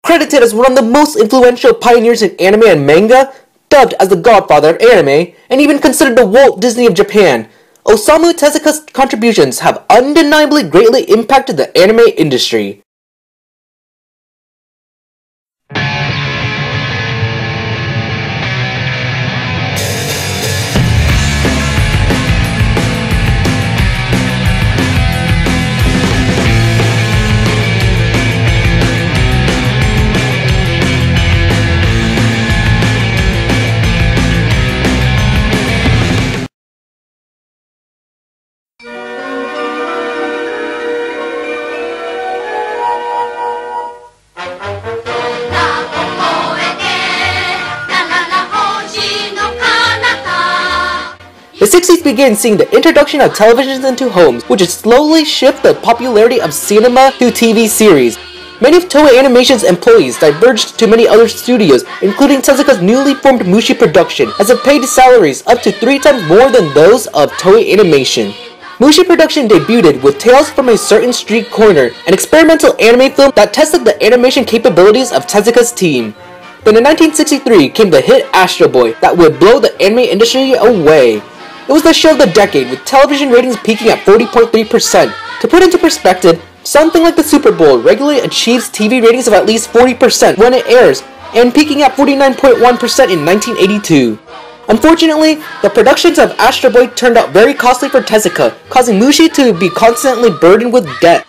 Credited as one of the most influential pioneers in anime and manga, dubbed as the godfather of anime, and even considered the Walt Disney of Japan, Osamu Tezuka's contributions have undeniably greatly impacted the anime industry. The 60s began seeing the introduction of televisions into homes, which would slowly shift the popularity of cinema to TV series. Many of Toei Animation's employees diverged to many other studios, including Tezuka's newly formed Mushi Production, as it paid salaries up to 3 times more than those of Toei Animation. Mushi Production debuted with Tales from a Certain Street Corner, an experimental anime film that tested the animation capabilities of Tezuka's team. Then in 1963 came the hit Astro Boy that would blow the anime industry away. It was the show of the decade, with television ratings peaking at 40.3%. To put into perspective, something like the Super Bowl regularly achieves TV ratings of at least 40% when it airs, and peaking at 49.1% in 1982. Unfortunately, the productions of Astro Boy turned out very costly for Tezuka, causing Mushi to be constantly burdened with debt.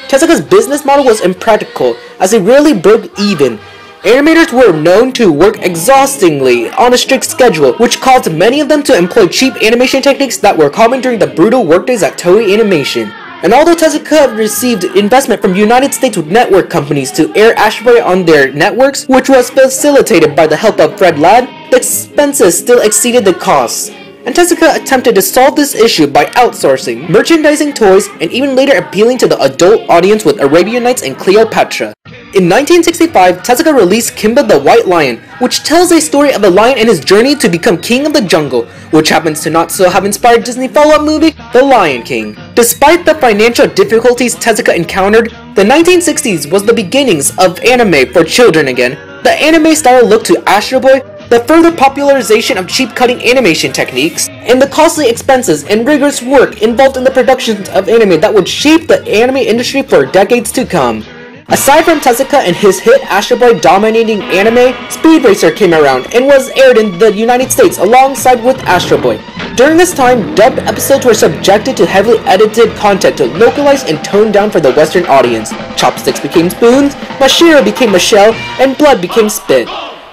Tezuka's business model was impractical, as he rarely broke even. Animators were known to work exhaustingly on a strict schedule, which caused many of them to employ cheap animation techniques that were common during the brutal workdays at Toei Animation. And although Tezuka received investment from United States network companies to air Astro Boy on their networks, which was facilitated by the help of Fred Ladd, the expenses still exceeded the costs. And Tezuka attempted to solve this issue by outsourcing, merchandising toys, and even later appealing to the adult audience with Arabian Nights and Cleopatra. In 1965, Tezuka released Kimba the White Lion, which tells a story of a lion and his journey to become king of the jungle, which happens to not so have inspired Disney follow-up movie, The Lion King. Despite the financial difficulties Tezuka encountered, the 1960s was the beginnings of anime for children again. The anime style look to Astro Boy, the further popularization of cheap cutting animation techniques, and the costly expenses and rigorous work involved in the productions of anime that would shape the anime industry for decades to come. Aside from Tezuka and his hit Astro Boy dominating anime, Speed Racer came around and was aired in the United States alongside with Astro Boy. During this time, dubbed episodes were subjected to heavily edited content to localize and tone down for the Western audience. Chopsticks became spoons, Mashiro became Michelle, and blood became spit.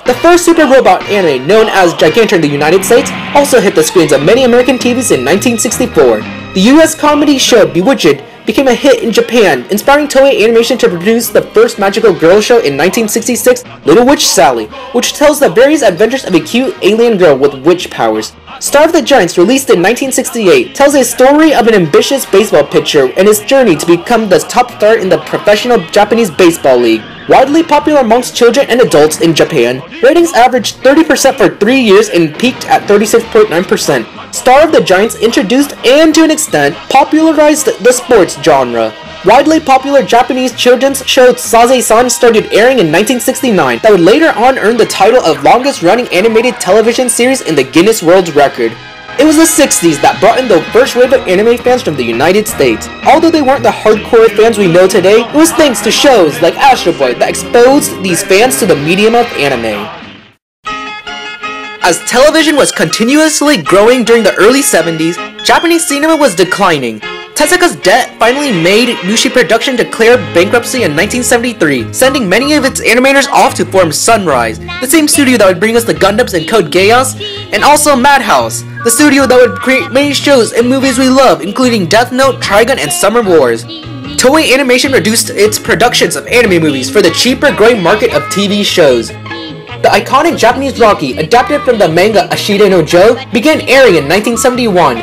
The first Super Robot anime, known as Gigantor in the United States, also hit the screens of many American TVs in 1964. The US comedy show Bewitched became a hit in Japan, inspiring Toei Animation to produce the first magical girl show in 1966, Little Witch Sally, which tells the various adventures of a cute alien girl with witch powers. Star of the Giants, released in 1968, tells a story of an ambitious baseball pitcher and his journey to become the top star in the professional Japanese baseball league. Widely popular amongst children and adults in Japan, ratings averaged 30% for 3 years and peaked at 36.9%. Star of the Giants introduced and, to an extent, popularized the sports genre. Widely popular Japanese children's show Saze-san started airing in 1969 that would later on earn the title of longest-running animated television series in the Guinness World Record. It was the 60s that brought in the first wave of anime fans from the United States. Although they weren't the hardcore fans we know today, it was thanks to shows like Astro Boy that exposed these fans to the medium of anime. As television was continuously growing during the early 70s, Japanese cinema was declining. Tezuka's debt finally made Mushi Production declare bankruptcy in 1973, sending many of its animators off to form Sunrise, the same studio that would bring us the Gundams and Code Geass, and also Madhouse, the studio that would create many shows and movies we love, including Death Note, Trigun, and Summer Wars. Toei Animation reduced its productions of anime movies for the cheaper growing market of TV shows. The iconic Japanese Rocky, adapted from the manga Ashide no Joe, began airing in 1971.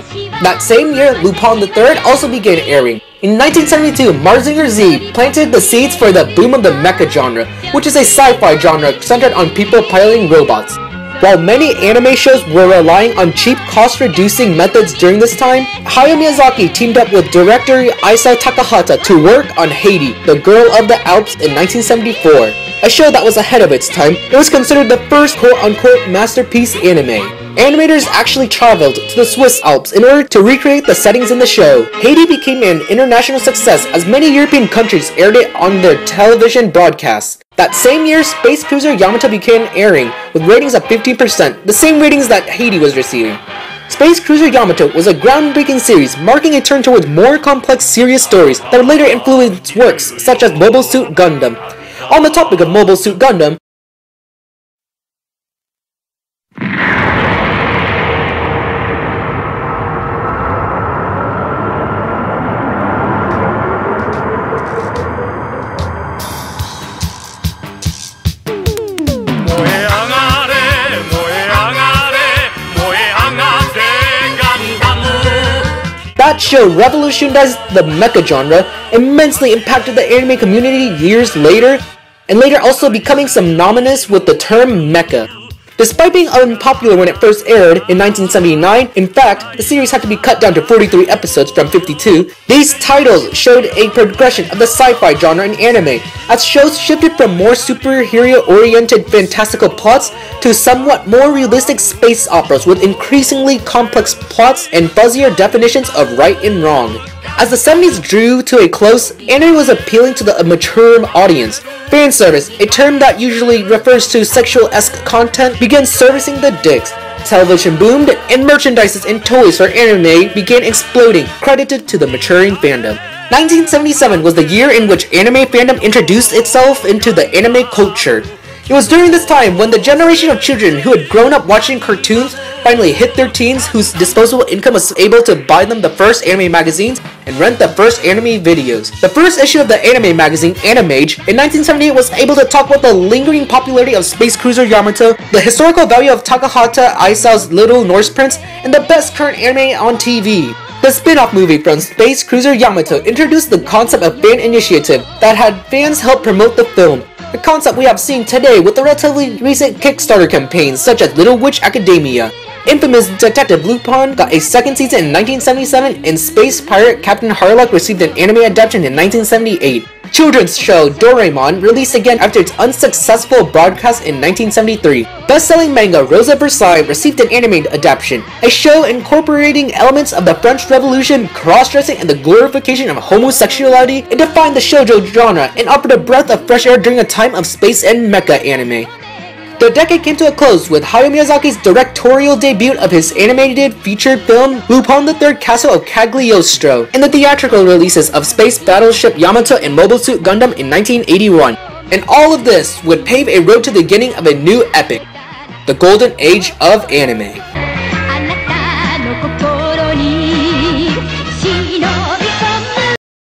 That same year, Lupin III also began airing. In 1972, Mazinger Z planted the seeds for the boom of the mecha genre, which is a sci-fi genre centered on people piloting robots. While many anime shows were relying on cheap cost-reducing methods during this time, Hayao Miyazaki teamed up with director Isao Takahata to work on Heidi, the Girl of the Alps in 1974. a show that was ahead of its time. It was considered the first quote-unquote masterpiece anime. Animators actually traveled to the Swiss Alps in order to recreate the settings in the show. Heidi became an international success as many European countries aired it on their television broadcasts. That same year, Space Cruiser Yamato began airing with ratings of 15%, the same ratings that Heidi was receiving. Space Cruiser Yamato was a groundbreaking series, marking a turn towards more complex, serious stories that would later influence works such as Mobile Suit Gundam. On the topic of Mobile Suit Gundam, that show revolutionized the mecha genre, immensely impacted the anime community years later, and later also becoming synonymous with the term mecha. Despite being unpopular when it first aired in 1979, in fact, the series had to be cut down to 43 episodes from 52, these titles showed a progression of the sci-fi genre in anime, as shows shifted from more superhero-oriented fantastical plots to somewhat more realistic space operas with increasingly complex plots and fuzzier definitions of right and wrong. As the 70s drew to a close, anime was appealing to the mature audience. Fanservice, a term that usually refers to sexual-esque content, began servicing the dicks. Television boomed, and merchandises and toys for anime began exploding, credited to the maturing fandom. 1977 was the year in which anime fandom introduced itself into the anime culture. It was during this time when the generation of children who had grown up watching cartoons finally hit their teens, whose disposable income was able to buy them the first anime magazines and rent the first anime videos. The first issue of the anime magazine, Animage, in 1978 was able to talk about the lingering popularity of Space Cruiser Yamato, the historical value of Takahata Aisao's Little Norse Prince, and the best current anime on TV. The spin-off movie from Space Cruiser Yamato introduced the concept of fan initiative that had fans help promote the film. The concept we have seen today with the relatively recent Kickstarter campaigns such as Little Witch Academia. Infamous Detective Lupin got a second season in 1977, and Space Pirate Captain Harlock received an anime adaptation in 1978. Children's show Doraemon released again after its unsuccessful broadcast in 1973. Best-selling manga Rosa Versailles received an anime adaptation, a show incorporating elements of the French Revolution, cross-dressing, and the glorification of homosexuality. It defined the shoujo genre and offered a breath of fresh air during a time of space and mecha anime. The decade came to a close with Hayao Miyazaki's directorial debut of his animated feature film Lupin III Castle of Cagliostro, and the theatrical releases of Space Battleship Yamato and Mobile Suit Gundam in 1981. And all of this would pave a road to the beginning of a new epic, the golden age of anime.